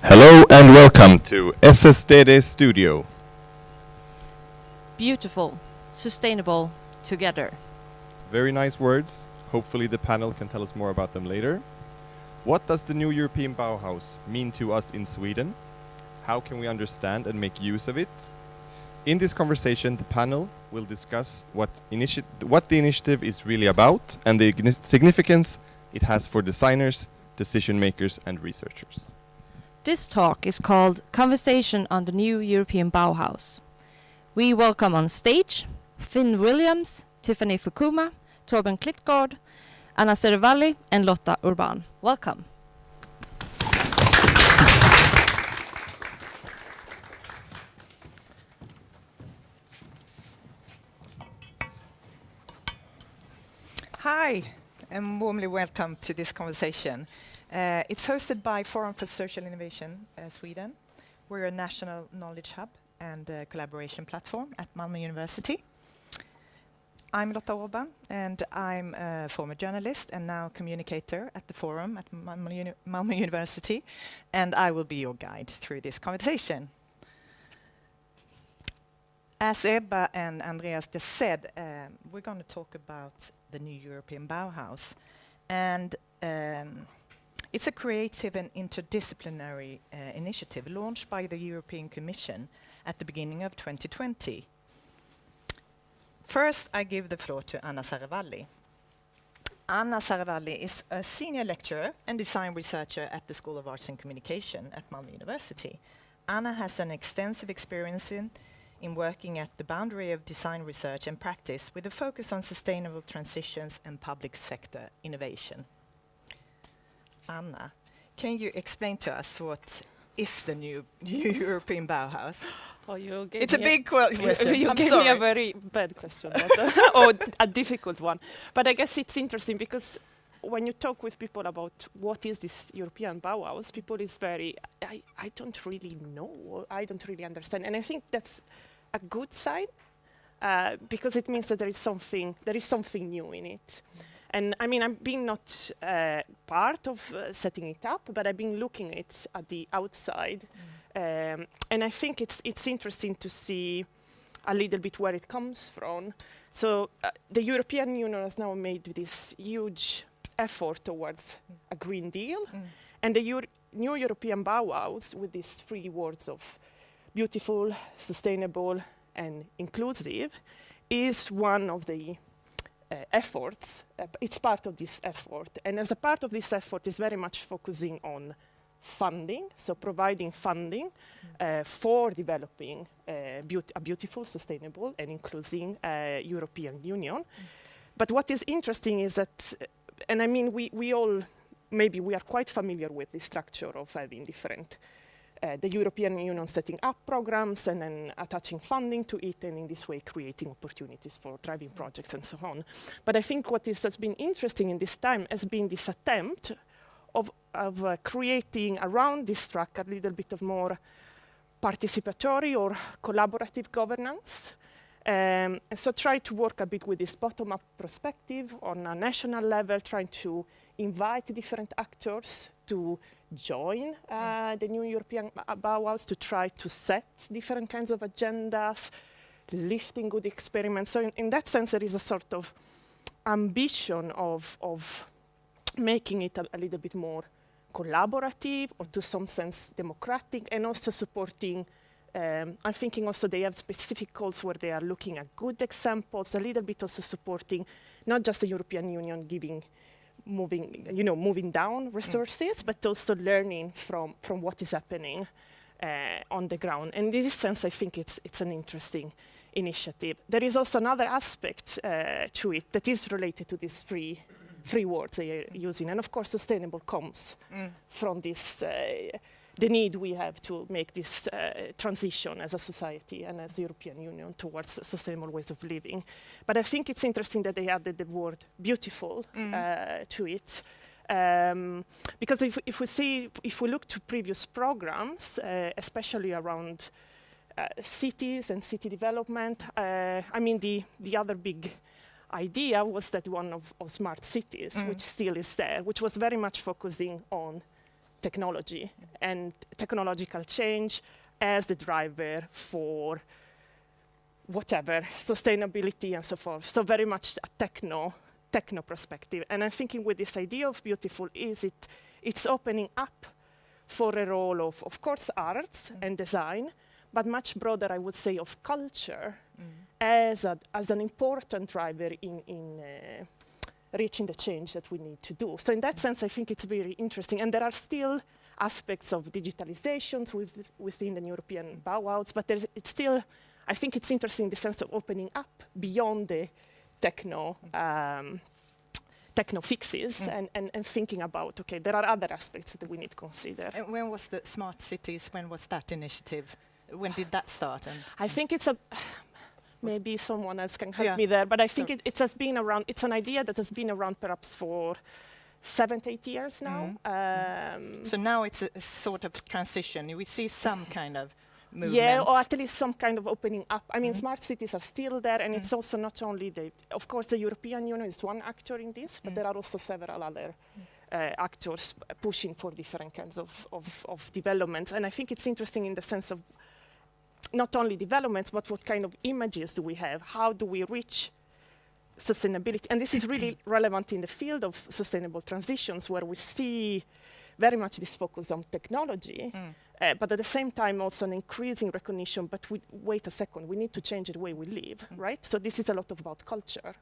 Hello and welcome to SSDD Studio. Beautiful, sustainable, together. Very nice words. Hopefully the panel can tell us more about them later. What does the new European Bauhaus mean to us in Sweden? How can we understand and make use of it? In this conversation, the panel will discuss what the initiative is really about and the significance it has for designers, decision makers and researchers. This talk is called Conversation on the New European Bauhaus. We welcome on stage Finn Williams, Tiffany Fukuma, Torben Klitgaard, Anna Serevalli and Lotta Urban. Welcome. Hi, and warmly welcome to this conversation. It's hosted by Forum for Social Innovation Sweden. We're a national knowledge hub and collaboration platform at Malmö University. I'm Lotta Urban, and I'm a former journalist and now communicator at the Forum at Malmö University, and I will be your guide through this conversation. As Ebba and Andreas just said, we're going to talk about the new European Bauhaus. And it's a creative and interdisciplinary initiative launched by the European Commission at the beginning of 2020. First, I give the floor to Anna Serevalli. Anna Serevalli is a senior lecturer and design researcher at the School of Arts and Communication at Malmö University. Anna has an extensive experience in working at the boundary of design research and practice with a focus on sustainable transitions and public sector innovation. Anna, can you explain to us what is the new European Bauhaus? Oh, it's a big question. You gave me a very bad question, or a difficult one. But I guess it's interesting because when you talk with people about what is this European Bauhaus, people is very, I don't really know, I don't really understand. And I think that's a good sign because it means that there is something new in it. And I mean, I've been not part of setting it up, but I've been looking at the outside. And I think it's interesting to see a little bit where it comes from. So the European Union has now made this huge effort towards a Green Deal. And the new European Bauhaus, with these three words of beautiful, sustainable, and inclusive, is one of the efforts. It's part of this effort. And as a part of this effort, is very much focusing on funding, so providing funding for developing a beautiful, sustainable, and inclusive European Union. But what is interesting is that, and I mean, we all, maybe we are quite familiar with the structure of having different, the European Union setting up programs and then attaching funding to it, and in this way creating opportunities for driving projects and so on. But I think what has been interesting in this time has been this attempt of creating around this track a little bit of more participatory or collaborative governance. So try to work a bit with this bottom-up perspective on a national level, trying to invite different actors to join the new European Bauhaus, to try to set different kinds of agendas, lifting good experiments. So in that sense, there is a sort of ambition of making it a little bit more collaborative, or to some sense democratic, and also supporting. I'm thinking also they have specific calls where they are looking at good examples, a little bit also supporting not just the European Union moving down resources, but also learning from what is happening on the ground. And in this sense, I think it's an interesting initiative. There is also another aspect to it that is related to these three words they are using, and of course, sustainable comes from this. The need we have to make this transition as a society and as the European Union towards sustainable ways of living. But I think it's interesting that they added the word beautiful to it. Because if we look to previous programs, especially around cities and city development, I mean, the other big idea was that one of smart cities, which still is there, which was very much focusing on technology and technological change as the driver for whatever, sustainability and so forth. So very much a techno perspective. And I'm thinking with this idea of beautiful it's opening up for a role of course, arts and design, but much broader, I would say, of culture as an important driver in reaching the change that we need to do. So in that sense, I think it's very interesting. And there are still aspects of digitalizations within the European Bauhaus, but it's still, I think it's interesting in the sense of opening up beyond the techno fixes and thinking about, okay, there are other aspects that we need to consider. And when was the Smart Cities, when was that initiative? When did that start? And I think it's maybe someone else can help me there, but I think it has been around, it's an idea that has been around perhaps for 7 to 8 years now. So now it's a sort of transition. We see some kind of movement. Yeah, or at least some kind of opening up. I mean, smart cities are still there, and it's also not only of course, the European Union is one actor in this, but there are also several other actors pushing for different kinds of developments. And I think it's interesting in the sense of not only developments, but what kind of images do we have? How do we reach sustainability? And this is really relevant in the field of sustainable transitions, where we see very much this focus on technology, but at the same time also an increasing recognition, but wait a second, we need to change the way we live, right? So this is a lot about culture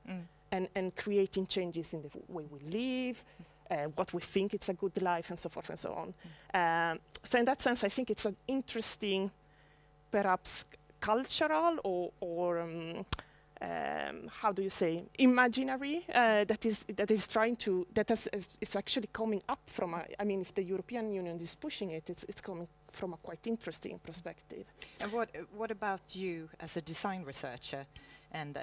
and creating changes in the way we live, what we think it's a good life, and so forth and so on. So in that sense, I think it's an interesting, perhaps cultural or how do you say, imaginary that is trying to, it's actually coming up from I mean, if the European Union is pushing it, it's coming from a quite interesting perspective. And what about you as a design researcher and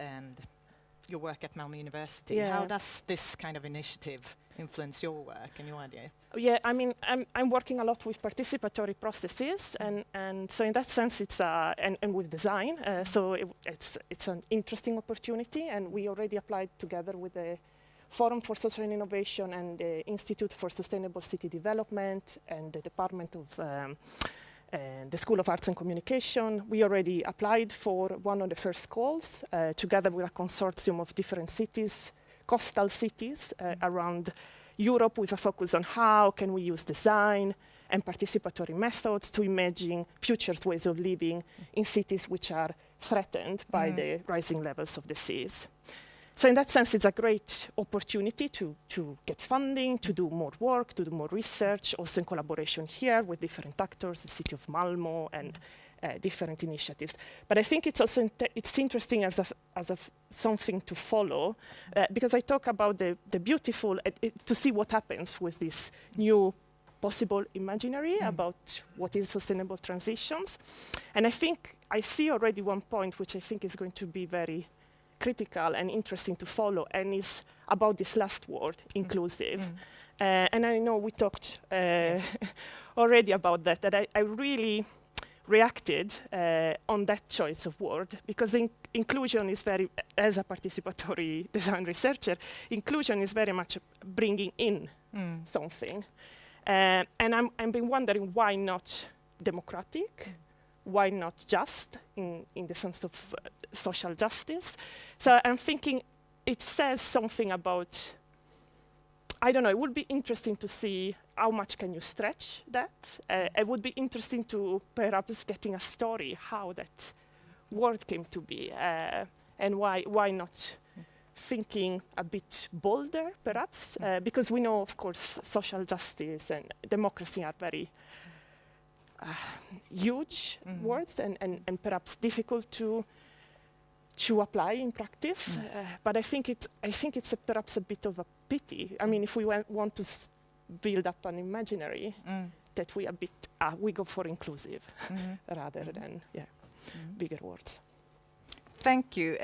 your work at Malmö University? Yeah. How does this kind of initiative influence your work and your idea? Yeah, I mean, I'm working a lot with participatory processes, and so in that sense, it's and with design. So it's an interesting opportunity, and we already applied together with the Forum for Social Innovation and the Institute for Sustainable City Development and the Department of the School of Arts and Communication. We already applied for one of the first calls, together with a consortium of different cities, coastal cities around Europe, with a focus on how can we use design and participatory methods to imagine future ways of living in cities which are threatened by the rising levels of the seas. So in that sense, it's a great opportunity to get funding, to do more work, to do more research, also in collaboration here with different actors, the city of Malmö and different initiatives. But I think it's also it's interesting as something to follow, because I talk about the beautiful, to see what happens with this new possible imaginary about what is sustainable transitions. And I think I see already one point which I think is going to be very critical and interesting to follow, and is about this last word, inclusive. And I know we talked already about that I really reacted on that choice of word, because inclusion is very, as a participatory design researcher, inclusion is very much bringing in something. And I've been wondering, why not democratic? Why not just in the sense of social justice? So I'm thinking it says something about, I don't know, it would be interesting to see how much can you stretch that. It would be interesting to perhaps getting a story how that word came to be, and why not thinking a bit bolder, perhaps, because we know, of course, social justice and democracy are very huge words and perhaps difficult to apply in practice. But I think it's perhaps a bit of a pity. I mean, if we want to build up an imaginary, that we go for inclusive rather than bigger words. Thank you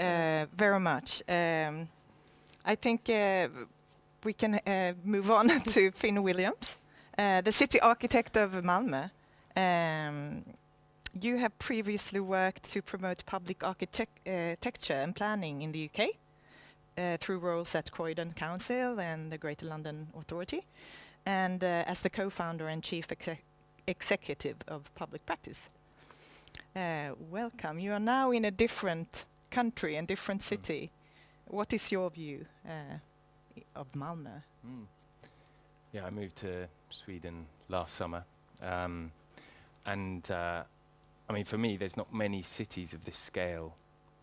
very much. I think we can move on to Finn Williams, the city architect of Malmö. You have previously worked to promote public architecture and planning in the UK through roles at Croydon Council and the Greater London Authority. and as the co-founder and chief executive of Public Practice. Welcome. You are now in a different country and different city. What is your view of Malmö? Yeah, I moved to Sweden last summer. I mean, for me, there's not many cities of this scale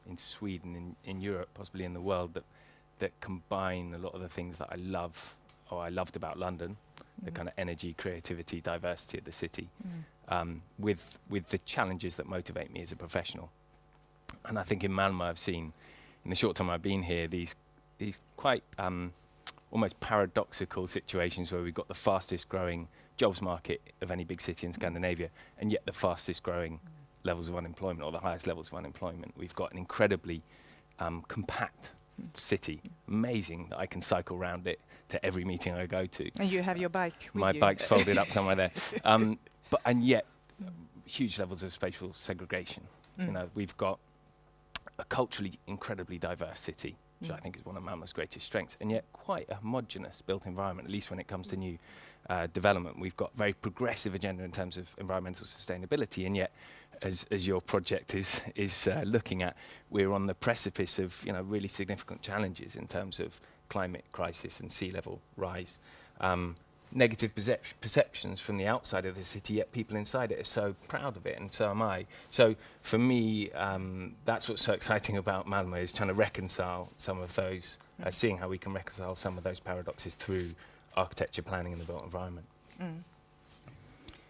in Sweden, in Europe, possibly in the world, that combine a lot of the things that I love, or I loved about London, the kind of energy, creativity, diversity of the city, with the challenges that motivate me as a professional. And I think in Malmö, I've seen, in the short time I've been here, these quite almost paradoxical situations where we've got the fastest growing jobs market of any big city in Scandinavia, and yet the fastest growing levels of unemployment, or the highest levels of unemployment. We've got an incredibly compact city. Amazing that I can cycle around it to every meeting I go to. And you have your bike with My you. bike's folded up somewhere there. And yet, huge levels of spatial segregation. You know, we've got a culturally incredibly diverse city, which I think is one of Malmö's greatest strengths, and yet quite a homogenous built environment, at least when it comes to new development. We've got very progressive agenda in terms of environmental sustainability, and yet, as your project is looking at, we're on the precipice of really significant challenges in terms of climate crisis and sea level rise. Negative perceptions from the outside of the city, yet people inside it are so proud of it, and so am I. So for me, that's what's so exciting about Malmö, is trying to reconcile some of those, seeing how we can reconcile some of those paradoxes through architecture, planning and the built environment.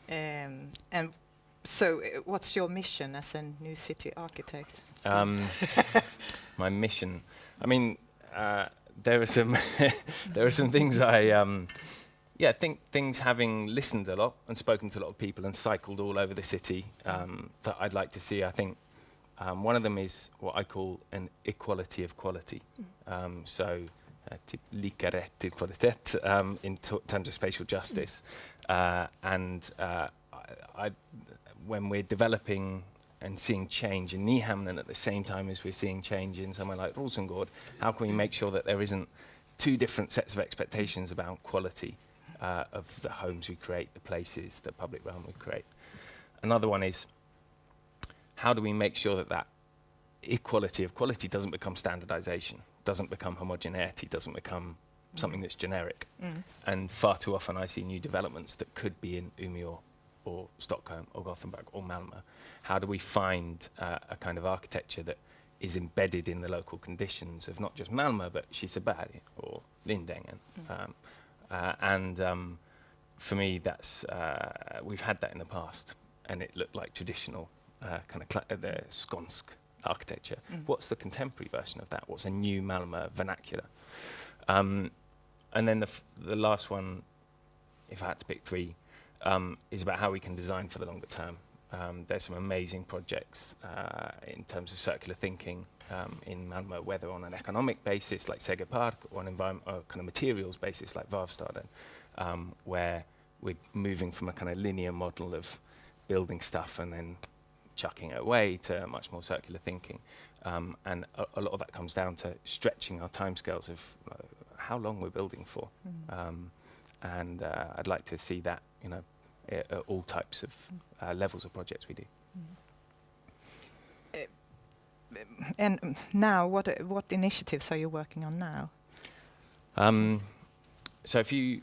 And so what's your mission as a new city architect? My mission, I mean, there are some things I think things, having listened a lot and spoken to a lot of people and cycled all over the city, that I'd like to see. I think one of them is what I call an equality of quality. So lika rätt till kvalitet in terms of spatial justice. When we're developing and seeing change in Nyhamnen at the same time as we're seeing change in somewhere like Rosengård, how can we make sure that there isn't two different sets of expectations about quality of the homes we create, the places, the public realm we create? Another one is, how do we make sure that that equality of quality doesn't become standardization, doesn't become homogeneity, doesn't become something that's generic? And far too often I see new developments that could be in Umeå or Stockholm or Gothenburg or Malmö. How do we find a kind of architecture that is embedded in the local conditions of not just Malmö, but Kiseberg or Lindängen? For me, that's we've had that in the past, and it looked like traditional kind of the Skånsk architecture. What's the contemporary version of that? What's a new Malmö vernacular? And then the last one, if I had to pick three, is about how we can design for the longer term. There's some amazing projects in terms of circular thinking in Malmö, whether on an economic basis like Segerpark or an kind of materials basis like Varvstaden, where we're moving from a kind of linear model of building stuff and then chucking it away to much more circular thinking. And a lot of that comes down to stretching our timescales of how long we're building for. And I'd like to see that, at all types of levels of projects we do. And now, what initiatives are you working on now? So if you,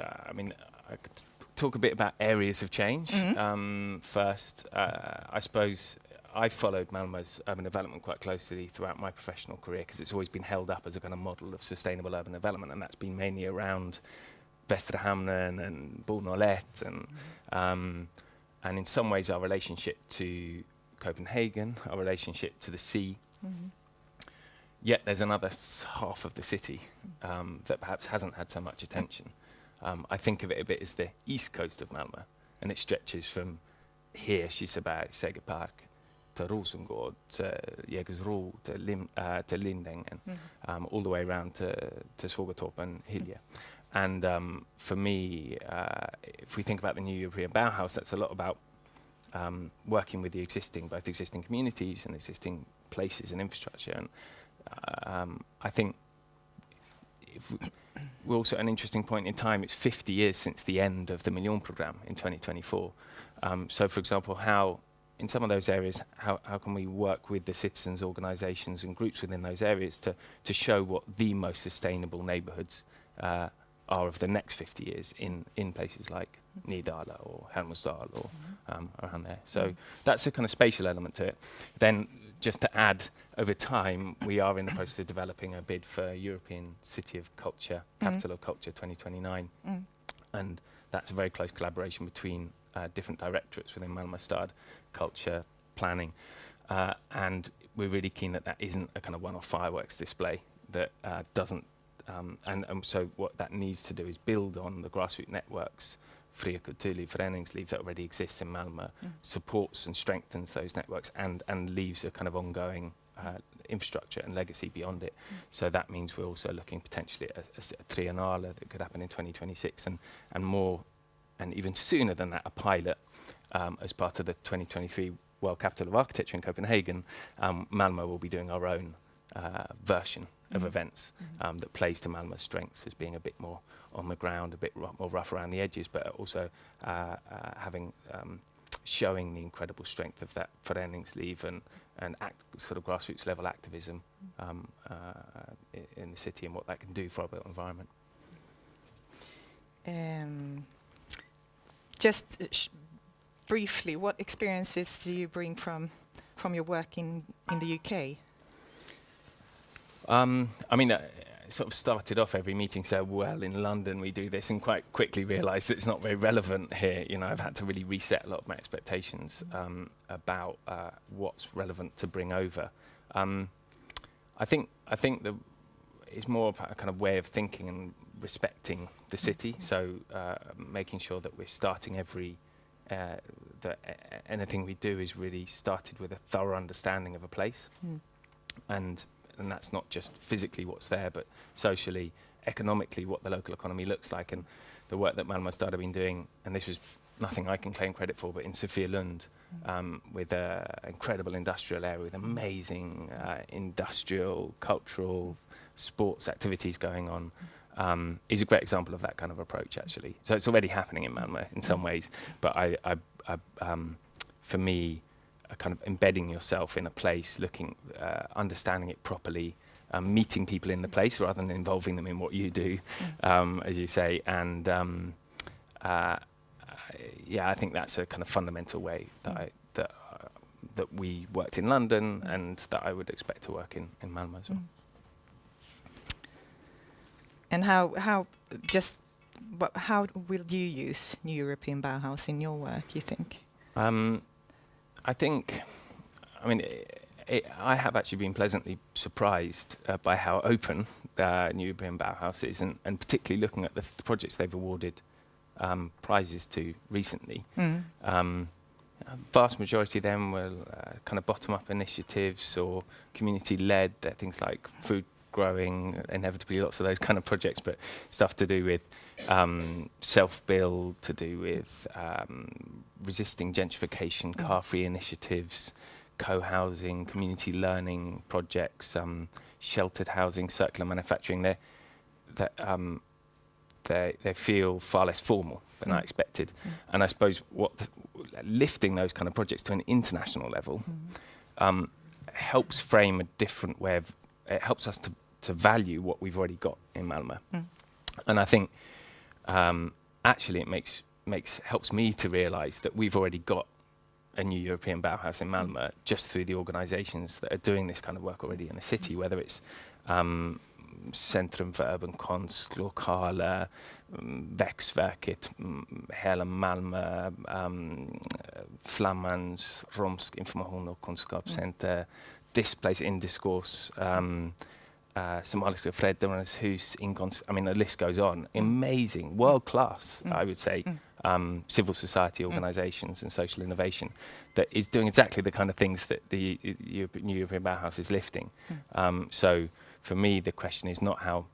I could talk a bit about areas of change. First, I suppose I followed Malmö's urban development quite closely throughout my professional career, because it's always been held up as a kind of model of sustainable urban development, and that's been mainly around Västra Hamnen and Bo01 and in some ways our relationship to Copenhagen, our relationship to the sea. Yet there's another half of the city that perhaps hasn't had so much attention. I think of it a bit as the east coast of Malmö, and it stretches from here, Kiseberg, Segerpark, to Rosengård, to Jägersro, to Lindängen, all the way around to Svågertorp and Hyllie. And for me, if we think about the new European Bauhaus, that's a lot about working with the both existing communities and existing places and infrastructure. And I think we're also at an interesting point in time. It's 50 years since the end of the Million Programme in 2024. So, for example, how in some of those areas, how can we work with the citizens, organisations and groups within those areas to show what the most sustainable neighbourhoods are of the next 50 years in places like Nydala or Hermosdal or around there. So that's a kind of spatial element to it. Then just to add, over time, we are in the process of developing a bid for European City of Culture, Capital of Culture 2029. And that's a very close collaboration between different directorates within Malmö Stad, culture, planning. And we're really keen that that isn't a kind of one-off fireworks display that doesn't, and so what that needs to do is build on the grassroots networks, Fria Kulturliv, Föreningsliv, that already exists in Malmö, supports and strengthens those networks and leaves a kind of ongoing infrastructure and legacy beyond it. So that means we're also looking potentially at a triennale that could happen in 2026 and more, and even sooner than that, a pilot as part of the 2023 World Capital of Architecture in Copenhagen. Malmö will be doing our own version of events that plays to Malmö's strengths as being a bit more on the ground, a bit more rough around the edges, but also having showing the incredible strength of that Föreningsliv and sort of grassroots level activism in the city and what that can do for our built environment. Just briefly, what experiences do you bring from your work in the UK? I mean, sort of started off every meeting so well in London we do this and quite quickly realised that it's not very relevant here. You know, I've had to really reset a lot of my expectations about what's relevant to bring over. I think it's more about a kind of way of thinking and respecting the city. So making sure that we're starting that anything we do is really started with a thorough understanding of a place. And that's not just physically what's there, but socially, economically, what the local economy looks like. And the work that Malmö Stad have been doing, and this was nothing I can claim credit for, but in Sofielund, with an incredible industrial area, with amazing industrial, cultural, sports activities going on, is a great example of that kind of approach, actually. So it's already happening in Malmö in some ways, but I for me, kind of embedding yourself in a place, understanding it properly, meeting people in the place rather than involving them in what you do, as you say. And I think that's a kind of fundamental way that we worked in London and that I would expect to work in Malmö as well. And how will you use New European Bauhaus in your work, you think? I have actually been pleasantly surprised by how open New European Bauhaus is, and particularly looking at the projects they've awarded prizes to recently. Vast majority of them were kind of bottom-up initiatives or community-led, things like food growing, inevitably lots of those kind of projects, but stuff to do with self-build, to do with resisting gentrification, car-free initiatives, co-housing, community learning projects, sheltered housing, circular manufacturing. They feel far less formal than I expected. And I suppose lifting those kind of projects to an international level helps frame a different way of, it helps us to value what we've already got in Malmö. And I think actually it helps me to realise that we've already got a new European Bauhaus in Malmö just through the organisations that are doing this kind of work already in the city, whether it's Centrum för Urban Konst, Lokala, Växtverket, Hela Malmö, Flammans, Romsk Information och Kunskapscenter, Displays in Discourse, Somaliska Fredsrörelsens hus, I mean, the list goes on. Amazing, world-class, I would say, civil society organisations and social innovation that is doing exactly the kind of things that the New European Bauhaus is lifting. So for me, the question is not how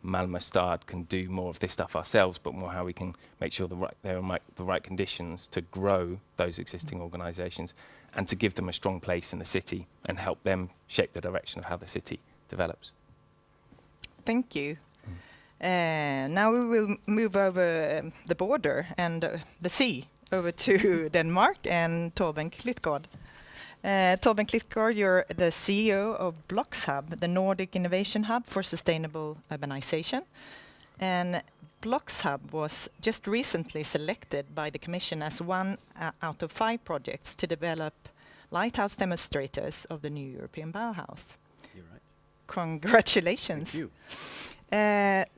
Malmö Stad can do more of this stuff ourselves, but more how we can make sure there are the right conditions to grow those existing organisations and to give them a strong place in the city and help them shape the direction of how the city develops. Thank you. Now we will move over the border and the sea over to Denmark and Torben Klitgaard. Torben Klitgaard, you're the CEO of BlocksHub, the Nordic Innovation Hub for Sustainable Urbanization. And BlocksHub was just recently selected by the Commission as one out of 5 projects to develop lighthouse demonstrators of the new European Bauhaus. You're right. Congratulations. Thank you.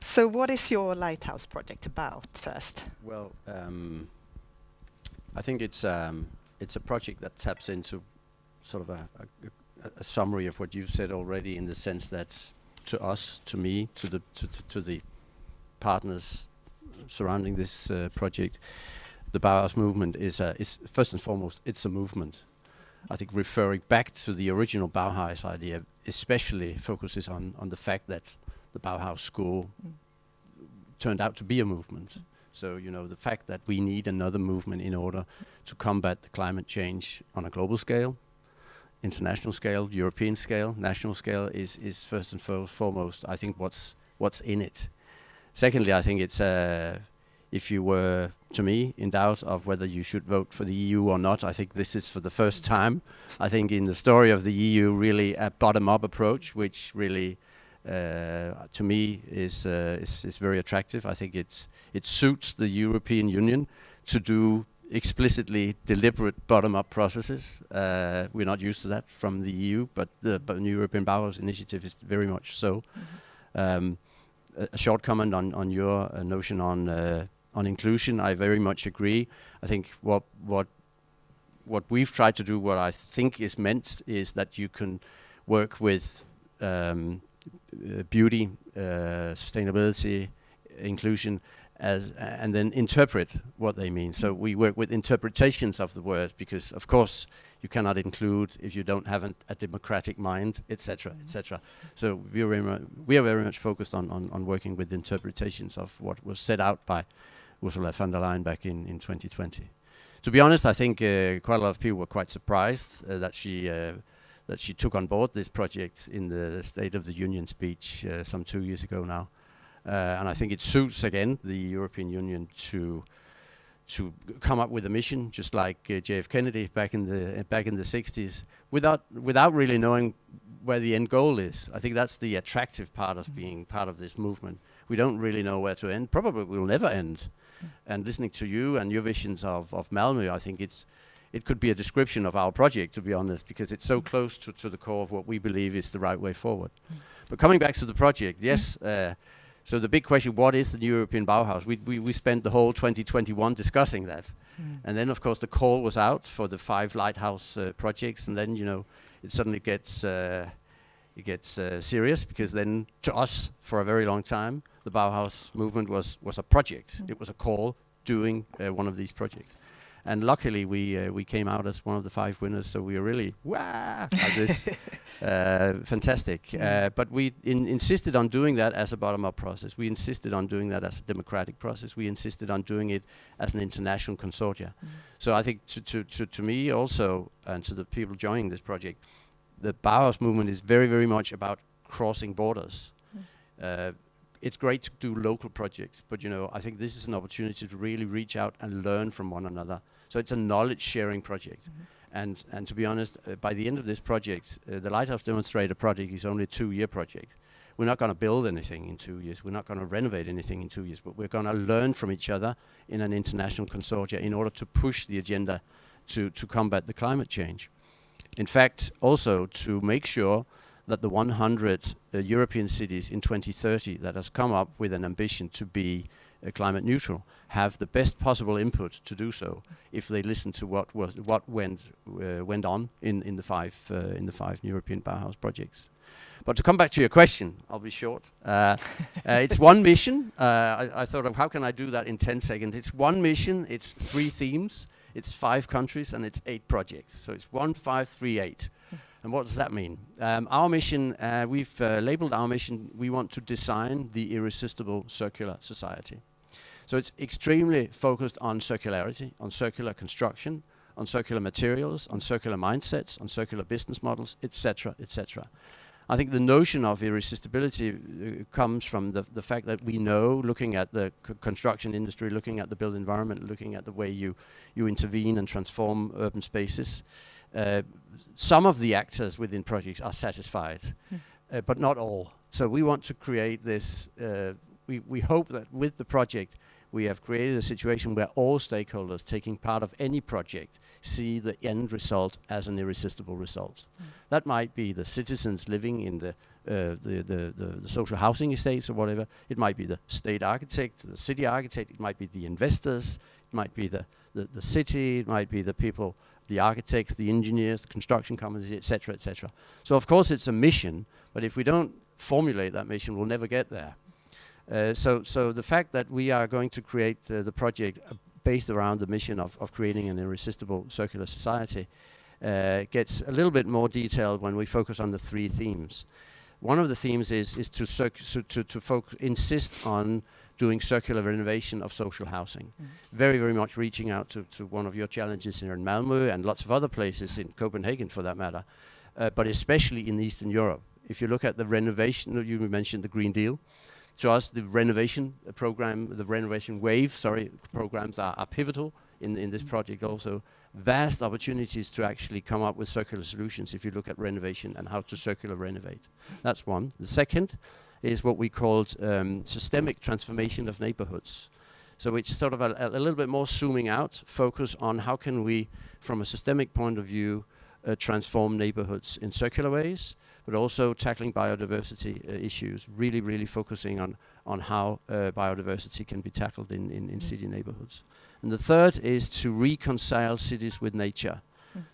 So what is your lighthouse project about first? Well, I think it's a project that taps into sort of a summary of what you've said already, in the sense that to us, to me, to the partners surrounding this project, the Bauhaus movement is first and foremost, it's a movement. I think referring back to the original Bauhaus idea, especially focuses on the fact that the Bauhaus school turned out to be a movement. So, you know, the fact that we need another movement in order to combat the climate change on a global scale, international scale, European scale, national scale is first and foremost, I think, what's in it. Secondly, I think it's if you were, to me, in doubt of whether you should vote for the EU or not, I think this is for the first time, I think, in the story of the EU, really a bottom-up approach, which really, to me, is very attractive. I think it suits the European Union to do explicitly deliberate bottom-up processes. We're not used to that from the EU, but the European Bauhaus initiative is very much so. A short comment on your notion on inclusion. I very much agree. I think what we've tried to do, what I think is meant, is that you can work with beauty, sustainability, inclusion, and then interpret what they mean. So we work with interpretations of the word, because of course you cannot include if you don't have a democratic mind, etc., etc. So we are very much focused on working with interpretations of what was set out by Ursula von der Leyen back in 2020. To be honest, I think quite a lot of people were quite surprised that she took on board this project in the State of the Union speech some 2 years ago now. And I think it suits, again, the European Union to come up with a mission, just like JF Kennedy back in the 60s, without really knowing where the end goal is. I think that's the attractive part of being part of this movement. We don't really know where to end. Probably we'll never end. And listening to you and your visions of Malmö, I think it could be a description of our project, to be honest, because it's so close to the core of what we believe is the right way forward. But coming back to the project, yes. So the big question, what is the new European Bauhaus? We spent the whole 2021 discussing that. And then, of course, the call was out for the 5 lighthouse projects. And then, you know, it suddenly gets serious, because then, to us, for a very long time, the Bauhaus movement was a project. It was a call doing one of these projects. And luckily, we came out as one of the 5 winners, so we were really like this, fantastic. But we insisted on doing that as a bottom-up process. We insisted on doing that as a democratic process. We insisted on doing it as an international consortia. So I think to me also, and to the people joining this project, the Bauhaus movement is very, very much about crossing borders. It's great to do local projects, but you know, I think this is an opportunity to really reach out and learn from one another. So it's a knowledge-sharing project. And to be honest, by the end of this project, the Lighthouse Demonstrator project is only a 2-year project. We're not going to build anything in 2 years. We're not going to renovate anything in 2 years, but we're going to learn from each other in an international consortia in order to push the agenda to combat the climate change. In fact, also to make sure that the 100 European cities in 2030 that has come up with an ambition to be climate neutral have the best possible input to do so, if they listen to what went on in the 5 European Bauhaus projects. But to come back to your question, I'll be short. It's one mission. I thought of how can I do that in 10 seconds. It's one mission. It's 3 themes. It's 5 countries, and it's 8 projects. So it's 1, 5, 3, 8. And what does that mean? Our mission, we've labeled our mission, we want to design the irresistible circular society. So it's extremely focused on circularity, on circular construction, on circular materials, on circular mindsets, on circular business models, etc., etc. I think the notion of irresistibility comes from the fact that we know, looking at the construction industry, looking at the built environment, looking at the way you intervene and transform urban spaces, some of the actors within projects are satisfied, but not all. So we want to create this, we hope that with the project we have created a situation where all stakeholders taking part of any project see the end result as an irresistible result. That might be the citizens living in the social housing estates or whatever. It might be the state architect, the city architect. It might be the investors. It might be the city. It might be the people, the architects, the engineers, the construction companies, etc., etc. So of course it's a mission, but if we don't formulate that mission, we'll never get there. So the fact that we are going to create the project based around the mission of creating an irresistible circular society gets a little bit more detailed when we focus on the 3 themes. One of the themes is to insist on doing circular renovation of social housing. Very, very much reaching out to one of your challenges here in Malmö and lots of other places in Copenhagen for that matter, but especially in Eastern Europe. If you look at the renovation, you mentioned the Green Deal. To us, the renovation program, the renovation wave, programs are pivotal in this project also. Vast opportunities to actually come up with circular solutions if you look at renovation and how to circular renovate. That's one. The second is what we called systemic transformation of neighborhoods. So it's sort of a little bit more zooming out, focus on how can we, from a systemic point of view, transform neighborhoods in circular ways, but also tackling biodiversity issues, really focusing on how biodiversity can be tackled in city neighborhoods. And the third is to reconcile cities with nature.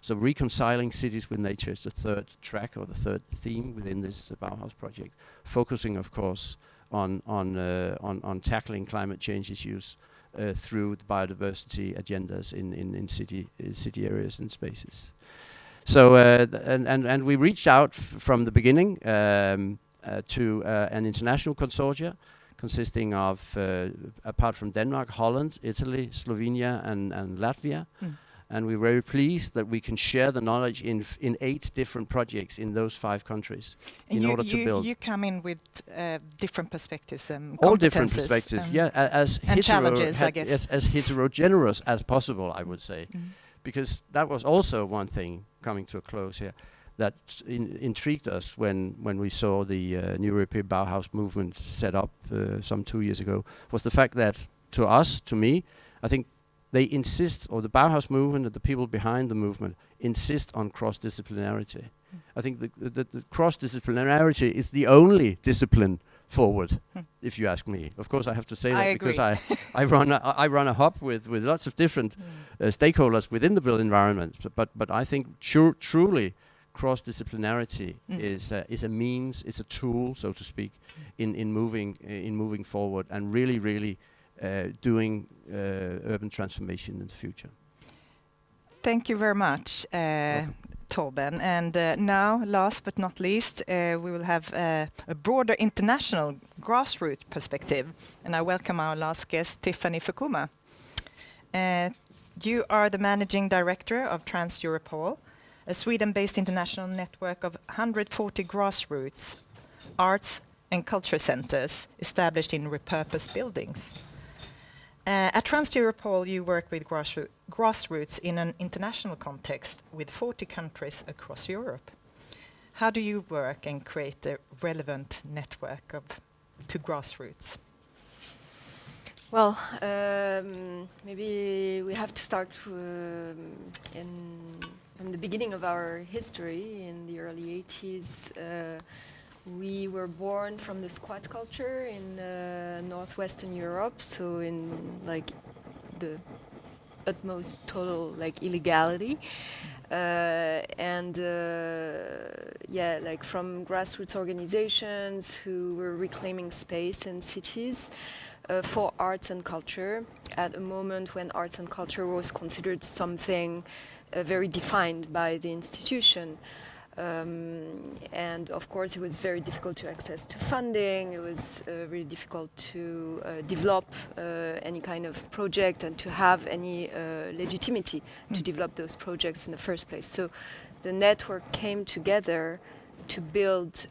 So reconciling cities with nature is the third track or the third theme within this Bauhaus project, focusing of course on tackling climate change issues through the biodiversity agendas in city areas and spaces. So and we reached out from the beginning to an international consortia consisting of, apart from Denmark, Holland, Italy, Slovenia, and Latvia. And we're very pleased that we can share the knowledge in 8 different projects in those 5 countries and in order to build. You come in with different perspectives and all different perspectives, yeah, as challenges, I guess. As heterogeneous as possible, I would say. Because that was also one thing, coming to a close here, that intrigued us when we saw the New European Bauhaus movement set up some 2 years ago, was the fact that to me, I think they insist, or the Bauhaus movement and the people behind the movement insist on cross-disciplinarity. I think the cross-disciplinarity is the only discipline forward, if you ask me. Of course, I have to say that because I run a hub with lots of different stakeholders within the built environment. But I think truly cross-disciplinarity is a means, it's a tool, so to speak, in moving forward and really doing urban transformation in the future. Thank you very much, Torben. And now, last but not least, we will have a broader international grassroots perspective. And I welcome our last guest, Tiffany Fukuma. You are the Managing Director of Trans-Europol, a Sweden-based international network of 140 grassroots arts and culture centers established in repurposed buildings. At Trans-Europol, you work with grassroots in an international context with 40 countries across Europe. How do you work and create a relevant network to grassroots? Well, maybe we have to start from the beginning of our history in the early 80s. We were born from the squat culture in northwestern Europe, so in like the utmost total like illegality, and like from grassroots organizations who were reclaiming space in cities for arts and culture at a moment when arts and culture was considered something very defined by the institution. And of course it was very difficult to access to funding, it was really difficult to develop any kind of project and to have any legitimacy to develop those projects in the first place. So the network came together to build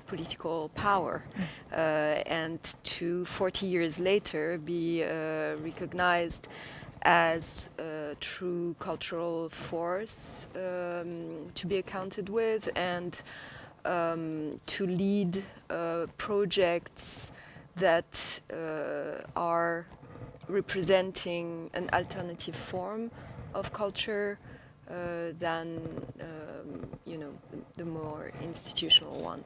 political power and to 40 years later be recognized as a true cultural force to be accounted with, and to lead projects that are representing an alternative form of culture than the more institutional one.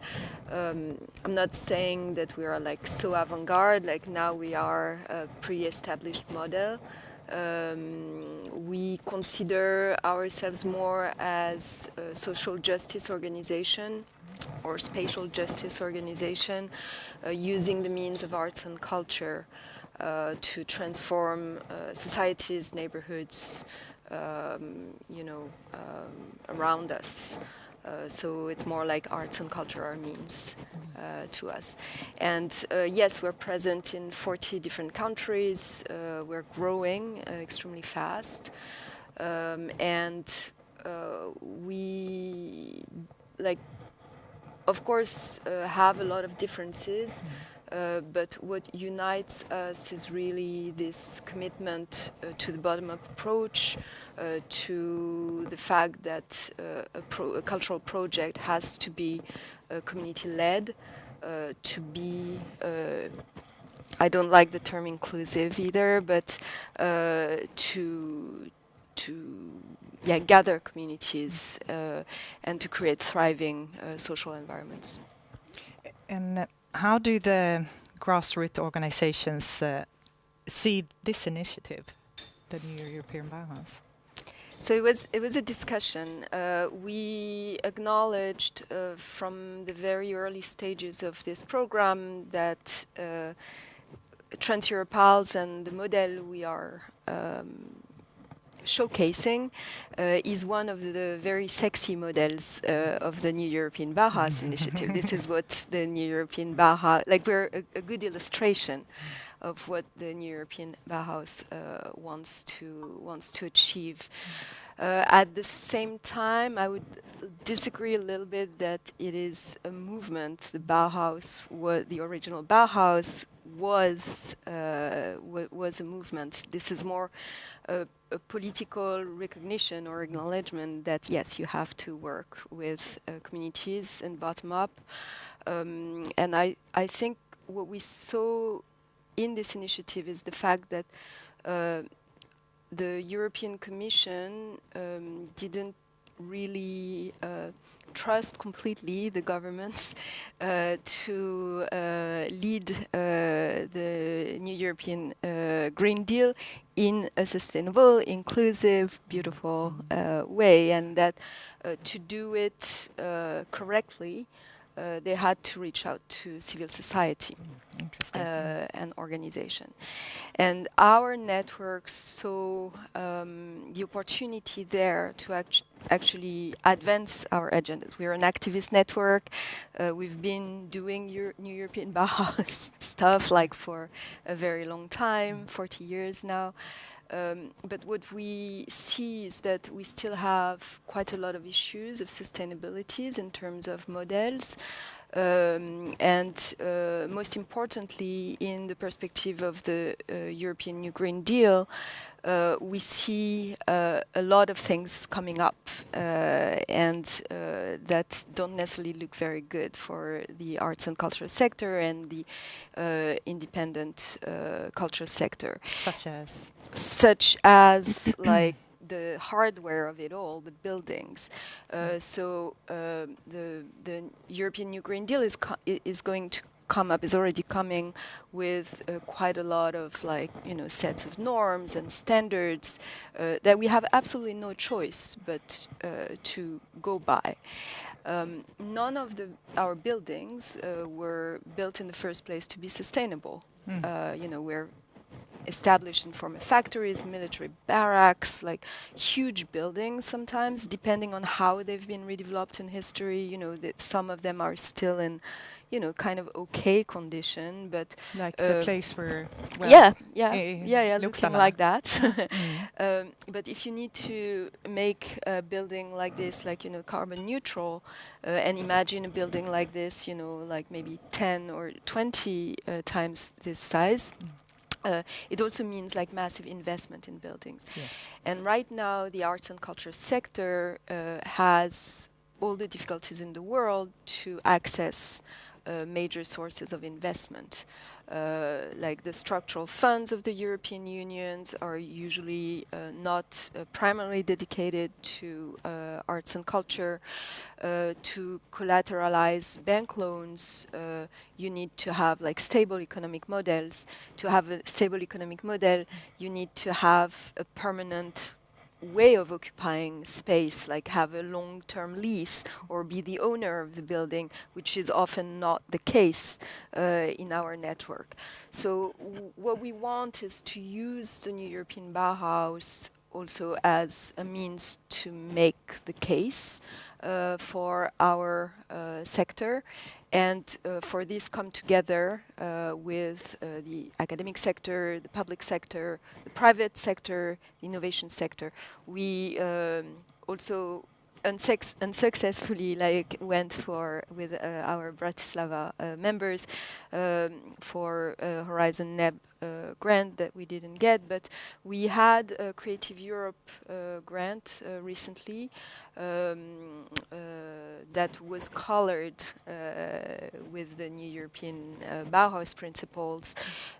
I'm not saying that we are like so avant-garde, like now we are a pre-established model. We consider ourselves more as a social justice organization or spatial justice organization, using the means of arts and culture to transform societies, neighborhoods, around us. So it's more like arts and culture are means to us. And yes, we're present in 40 different countries. We're growing extremely fast. And we, of course, have a lot of differences. But what unites us is really this commitment to the bottom-up approach, to the fact that a cultural project has to be community-led, to be, I don't like the term inclusive either, but to gather communities and to create thriving social environments. And how do the grassroots organizations see this initiative, the New European Bauhaus? So it was a discussion. We acknowledged from the very early stages of this program that Trans-Europals and the model we are showcasing is one of the very sexy models of the New European Bauhaus initiative. This is what the New European Bauhaus, we're a good illustration of what the New European Bauhaus wants to achieve. At the same time, I would disagree a little bit that it is a movement. The Bauhaus, the original Bauhaus, was a movement. This is more a political recognition or acknowledgement that yes, you have to work with communities and bottom up. And I think what we saw in this initiative is the fact that the European Commission didn't really trust completely the governments to lead the New European Green Deal in a sustainable, inclusive, beautiful way, and that to do it correctly, they had to reach out to civil society and organization. And our network saw the opportunity there to actually advance our agendas. We're an activist network. We've been doing New European Bauhaus stuff for a very long time, 40 years now. But what we see is that we still have quite a lot of issues of sustainability in terms of models. And most importantly, in the perspective of the European New Green Deal, we see a lot of things coming up and that don't necessarily look very good for the arts and cultural sector and the independent cultural sector. Such as the hardware of it all, the buildings. So the European New Green Deal is going to come up, is already coming with quite a lot of sets of norms and standards that we have absolutely no choice but to go by. None of our buildings were built in the first place to be sustainable. established in former factories, military barracks, like huge buildings sometimes, depending on how they've been redeveloped in history. You know, that some of them are still in, you know, kind of okay condition, but Like the place where... looking like that. But if you need to make a building like this, like, you know, carbon neutral, and imagine a building like this, you know, like maybe 10 or 20 times this size, it also means like massive investment in buildings. Yes. And right now, the arts and culture sector has all the difficulties in the world to access major sources of investment. Like the structural funds of the European Union are usually not primarily dedicated to arts and culture. To collateralize bank loans, you need to have like stable economic models. To have a stable economic model, you need to have a permanent way of occupying space, like have a long-term lease or be the owner of the building, which is often not the case in our network. So what we want is to use the New European Bauhaus also as a means to make the case for our sector. And for this come together with the academic sector, the public sector, the private sector, the innovation sector. We also unsuccessfully went with our Bratislava members for Horizon NEB grant that we didn't get, but we had a Creative Europe grant recently that was colored with the New European Bauhaus principles,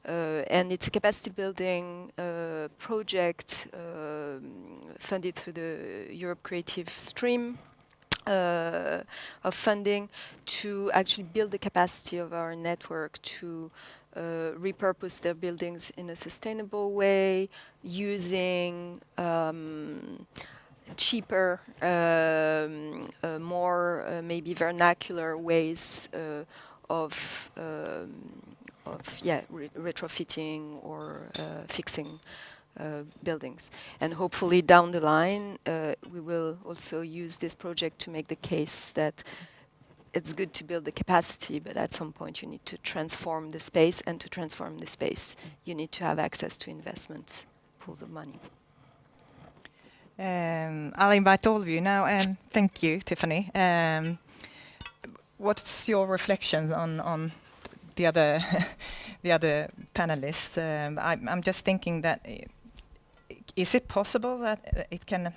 and it's a capacity building project funded through the Europe Creative Stream of funding to actually build the capacity of our network to repurpose their buildings in a sustainable way, using cheaper, more maybe vernacular ways of retrofitting or fixing buildings. And hopefully down the line, we will also use this project to make the case that it's good to build the capacity, but at some point you need to transform the space, and to transform the space, you need to have access to investment pools of money. I'll invite all of you now, and thank you, Tiffany. What's your reflections on the other the other panelists? I'm just thinking that is it possible that it can,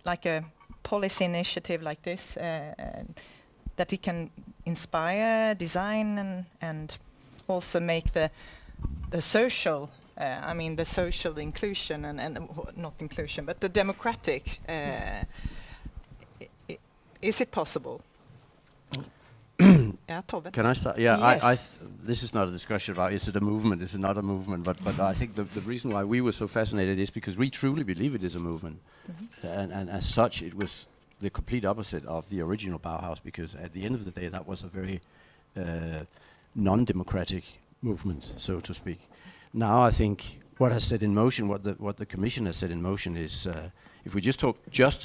like a policy initiative like this, that it can inspire design and also make the social, the social inclusion and not inclusion, but the democratic. Is it possible? Yeah, Tobbe. Can I start? Yeah, Yes. this is not a discussion about is it a movement, is it not a movement, but I think the reason why we were so fascinated is because we truly believe it is a movement. And as such, it was the complete opposite of the original Bauhaus, because at the end of the day, that was a very non-democratic movement, so to speak. Now I think what has set in motion, what the Commission has set in motion is, if we just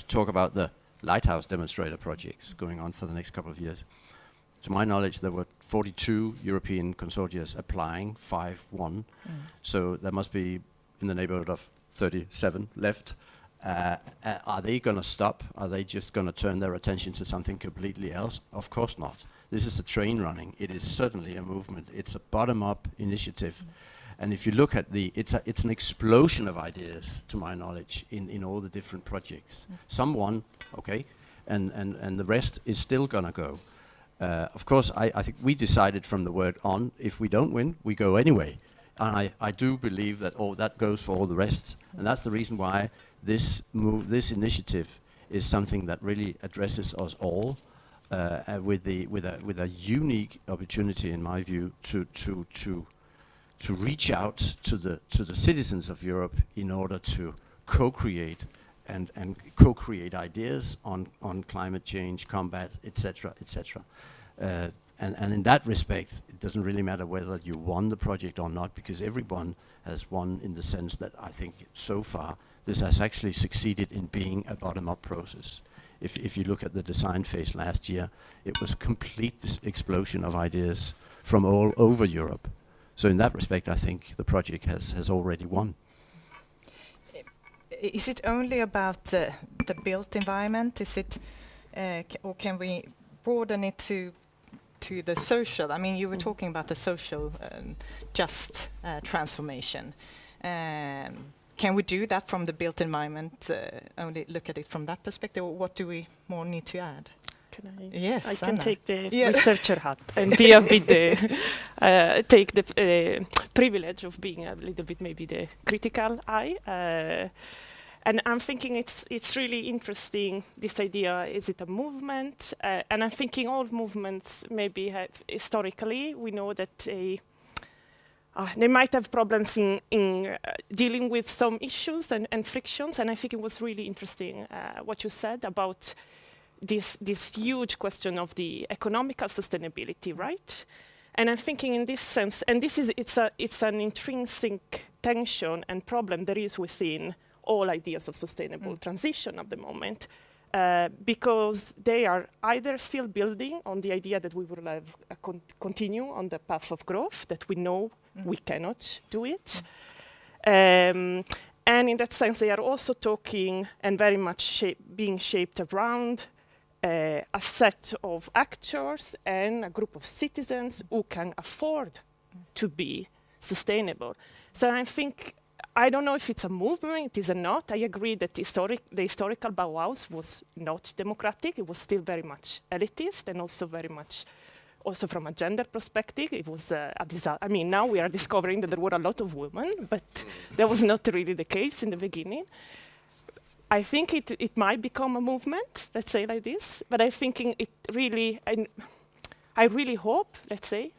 talk about the Lighthouse demonstrator projects going on for the next couple of years. To my knowledge, there were 42 European consortia applying, 5 won. So there must be in the neighborhood of 37 left. Are they going to stop? Are they just going to turn their attention to something completely else? Of course not. This is a train running. It is certainly a movement. It's a bottom-up initiative. And if you look at it's an explosion of ideas, to my knowledge, in all the different projects. Some won, okay, and the rest is still going to go. Of course, I think we decided from the word on, if we don't win, we go anyway. And I do believe that that goes for all the rest. And that's the reason why this initiative is something that really addresses us all, with a unique opportunity, in my view, to reach out to the citizens of Europe in order to co-create and co-create ideas on climate change, combat, etc., etc. And in that respect, it doesn't really matter whether you won the project or not, because everyone has won in the sense that I think so far this has actually succeeded in being a bottom-up process. If you look at the design phase last year, it was a complete explosion of ideas from all over Europe. So in that respect, I think the project has already won. Is it only about the built environment? Is it, or can we broaden it to the social? I mean, you were talking about the social just transformation. Can we do that from the built environment? Only look at it from that perspective, or what do we more need to add? Can I? Yes, I can Anna. take the Yeah. researcher hat and be a bit take the privilege of being a little bit maybe the critical eye. And I'm thinking it's really interesting, this idea, is it a movement? And I'm thinking all movements maybe have, historically, we know that they might have problems in dealing with some issues and frictions. And I think it was really interesting what you said about this huge question of the economical sustainability, right? And I'm thinking in this sense, and it's an intrinsic tension and problem there is within all ideas of sustainable transition at the moment, because they are either still building on the idea that we will have continue on the path of growth, that we know we cannot do it. And in that sense, they are also talking and very much being shaped around a set of actors and a group of citizens who can afford to be sustainable. So I don't know if it's a movement, it is or not. I agree that the historical Bauhaus was not democratic. It was still very much elitist, and also very much, also from a gender perspective, it was a disaster. I mean, now we are discovering that there were a lot of women, but that was not really the case in the beginning. I think it might become a movement, let's say like this, but I'm thinking it really, I really hope, let's say,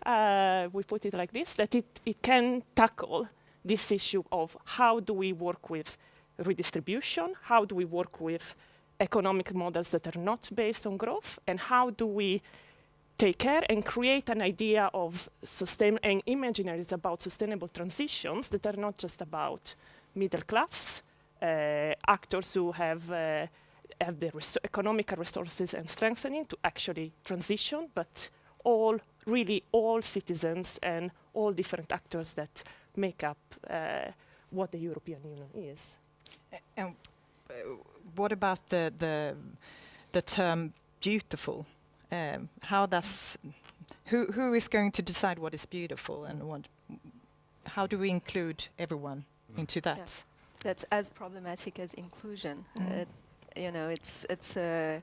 we put it like this, that it can tackle this issue of how do we work with redistribution, how do we work with economic models that are not based on growth, and how do we take care and create an idea of and imaginaries about sustainable transitions that are not just about middle class actors who have the economical resources and strengthening to actually transition, but really all citizens and all different actors that make up what the European Union is. And what about the term beautiful? Who is going to decide what is beautiful, and how do we include everyone into that? Yeah. That's as problematic as inclusion. It's a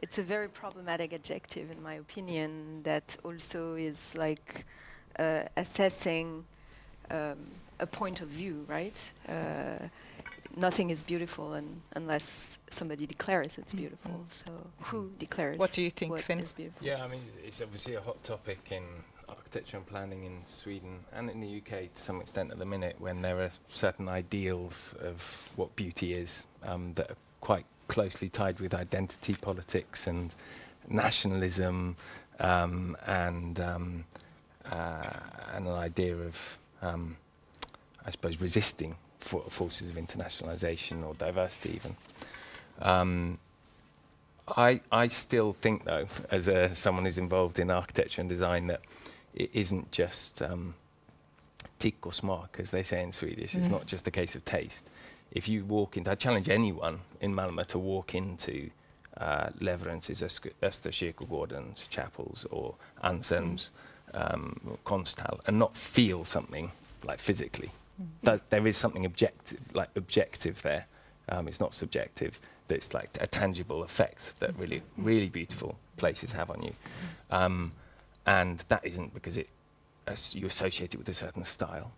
very problematic adjective, in my opinion, that also is like assessing a point of view, right? Nothing is beautiful unless somebody declares it's beautiful. So who declares what do you think, what Finn? is beautiful? Yeah, I mean, it's obviously a hot topic in architecture and planning in Sweden and in the UK to some extent at the minute, when there are certain ideals of what beauty is that are quite closely tied with identity politics and nationalism and an idea of, I suppose, resisting forces of internationalization or diversity even. I still think, though, as someone who's involved in architecture and design, that it isn't just tick or smak, as they say in Swedish. It's not just a case of taste. If you walk into, I challenge anyone in Malmö to walk into Leverentz's Österkyrkogårdens chapels or Anselm's Konsthall and not feel something like physically. That there is something objective there. It's not subjective. That's like a tangible effect that really beautiful places have on you. And that isn't because you associate it with a certain style,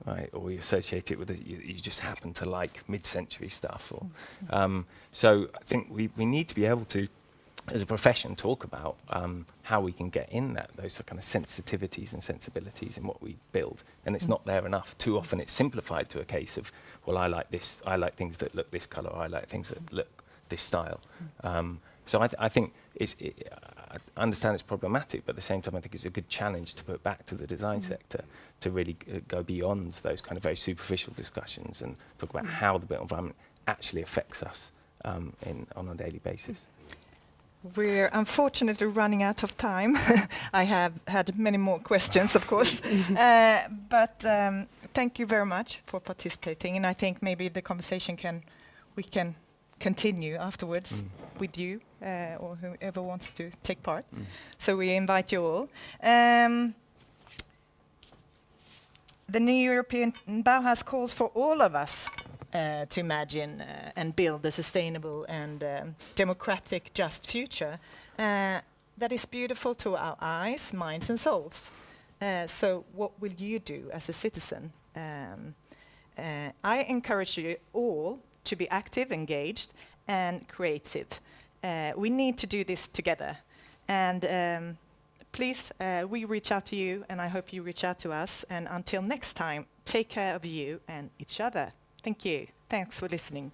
right? Or you associate it with you just happen to like mid-century stuff. Or so I think we need to be able to, as a profession, talk about how we can get in those kind of sensitivities and sensibilities in what we build. And it's not there enough. Too often it's simplified to a case of, well, I like this, I like things that look this colour, I like things that look this style. So I think I understand it's problematic, but at the same time, I think it's a good challenge to put back to the design sector to really go beyond those kind of very superficial discussions and talk about how the built environment actually affects us on a daily basis. We're unfortunately running out of time. I have had many more questions, of course. But thank you very much for participating. And I think maybe the conversation we can continue afterwards with you or whoever wants to take part. So we invite you all. The new European Bauhaus calls for all of us to imagine and build a sustainable and democratic, just future that is beautiful to our eyes, minds and souls. So what will you do as a citizen? I encourage you all to be active, engaged and creative. We need to do this together. And please, we reach out to you and I hope you reach out to us. And until next time, take care of you and each other. Thank you. Thanks for listening.